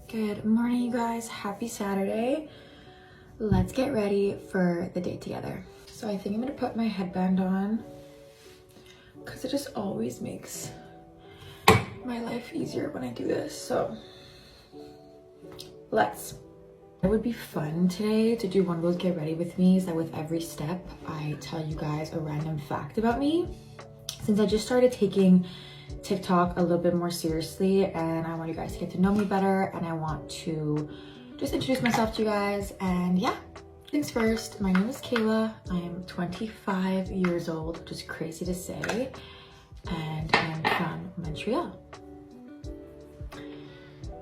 Good morning, you guys. Happy Saturday. Let's get ready for the day together. So I think I'm gonna put my headband on because it just always makes my life easier when I do this. So it would be fun today to do one of those get ready with me's that with every step I tell you guys a random fact about me. Since I just started taking TikTok a little bit more seriously and I want you guys to get to know me better and I want to just introduce myself to you guys. And yeah, things first, my name is Kayla. I am 25 years old, which is crazy to say, and I'm from Montreal.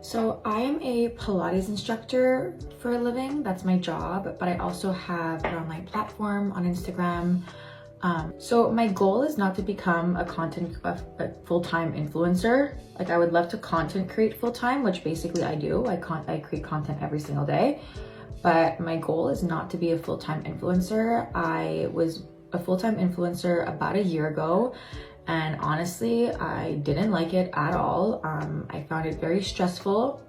So I am a Pilates instructor for a living. That's my job, but I also have an online platform on Instagram. So my goal is not to become a full-time influencer. Like I would love to content create full-time, which basically I do. I create content every single day, but my goal is not to be a full-time influencer. I was a full-time influencer about a year ago, and honestly, I didn't like it at all. I found it very stressful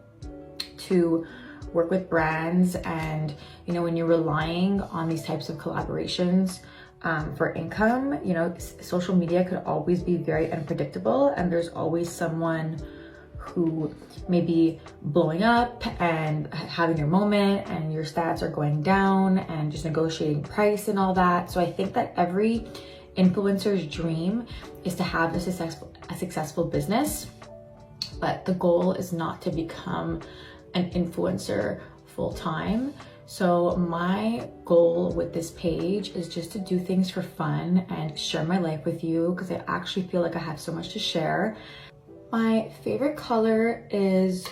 to work with brands, and you know, when you're relying on these types of collaborations for income, you know, social media could always be very unpredictable, and there's always someone who may be blowing up and having their moment, and your stats are going down and just negotiating price and all that. So I think that every influencer's dream is to have a successful business, but the goal is not to become an influencer full-time. So my goal with this page is just to do things for fun and share my life with you, because I actually feel like I have so much to share. My favorite color is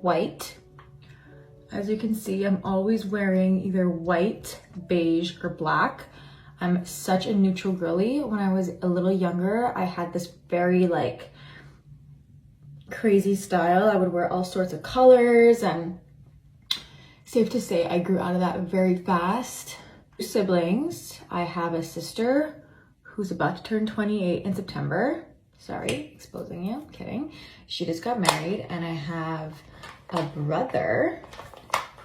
white. As you can see, I'm always wearing either white, beige, or black. I'm such a neutral girly. When I was a little younger, I had this very like crazy style. I would wear all sorts of colors, and safe to say I grew out of that very fast. Siblings. I have a sister who's about to turn 28 in September. Sorry, exposing you, kidding. She just got married, and I have a brother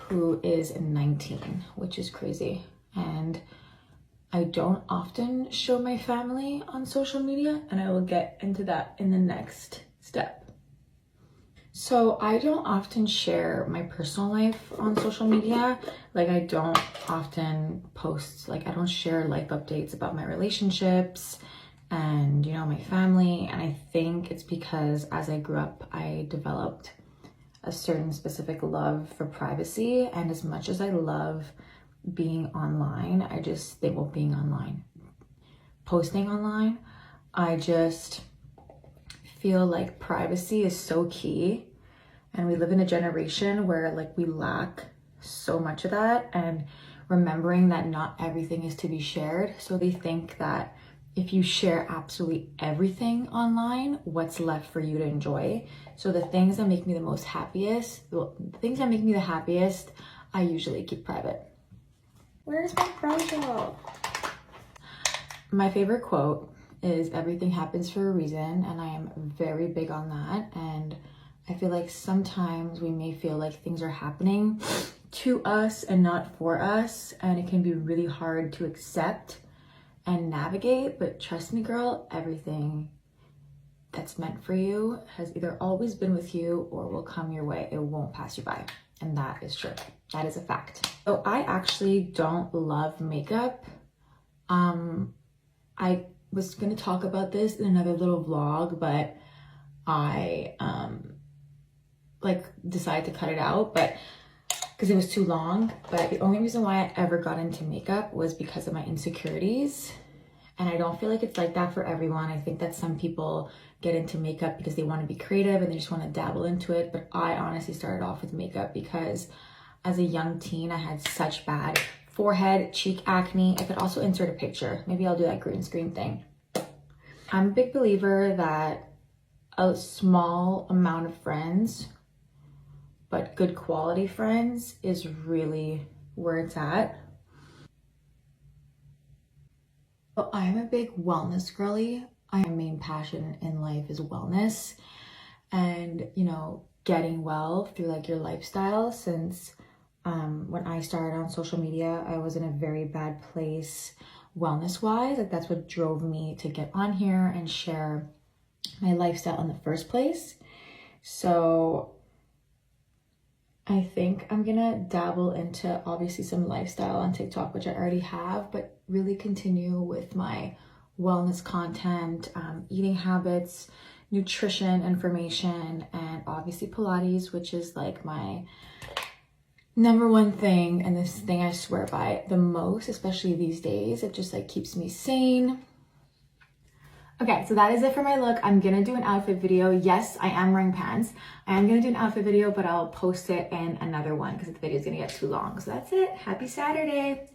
who is 19, which is crazy. And I don't often show my family on social media, and I will get into that in the next step. So I don't often share my personal life on social media. Like I don't often post, like I don't share life updates about my relationships and, you know, my family. And I think it's because as I grew up, I developed a certain specific love for privacy. And as much as I love being online, posting online, I just feel like privacy is so key, and we live in a generation where like we lack so much of that, and remembering that not everything is to be shared. So they think that if you share absolutely everything online, what's left for you to enjoy? So the things that make me the happiest, I usually keep private. Where's my project? My favorite quote is everything happens for a reason, and I am very big on that. And I feel like sometimes we may feel like things are happening to us and not for us, and it can be really hard to accept and navigate. But trust me, girl, everything that's meant for you has either always been with you or will come your way. It won't pass you by, and that is true. That is a fact. So I actually don't love makeup. I was gonna talk about this in another little vlog, but I decided to cut it out, but because it was too long. But the only reason why I ever got into makeup was because of my insecurities, and I don't feel like it's like that for everyone. I think that some people get into makeup because they want to be creative and they just want to dabble into it, but I honestly started off with makeup because as a young teen I had such bad forehead, cheek acne. I could also insert a picture. Maybe I'll do that green screen thing. I'm a big believer that a small amount of friends, but good quality friends, is really where it's at. Well, I'm a big wellness girly. My main passion in life is wellness. And, you know, getting well through like your lifestyle, since when I started on social media, I was in a very bad place wellness wise. Like that's what drove me to get on here and share my lifestyle in the first place. So I think I'm gonna dabble into obviously some lifestyle on TikTok, which I already have, but really continue with my wellness content, eating habits, nutrition information, and obviously Pilates, which is like my number one thing, and this thing I swear by the most, especially these days. It just like keeps me sane. Okay, so that is it for my look. I'm gonna do an outfit video. Yes, I am wearing pants. I am gonna do an outfit video, but I'll post it in another one because the video is gonna get too long. So that's it. Happy Saturday.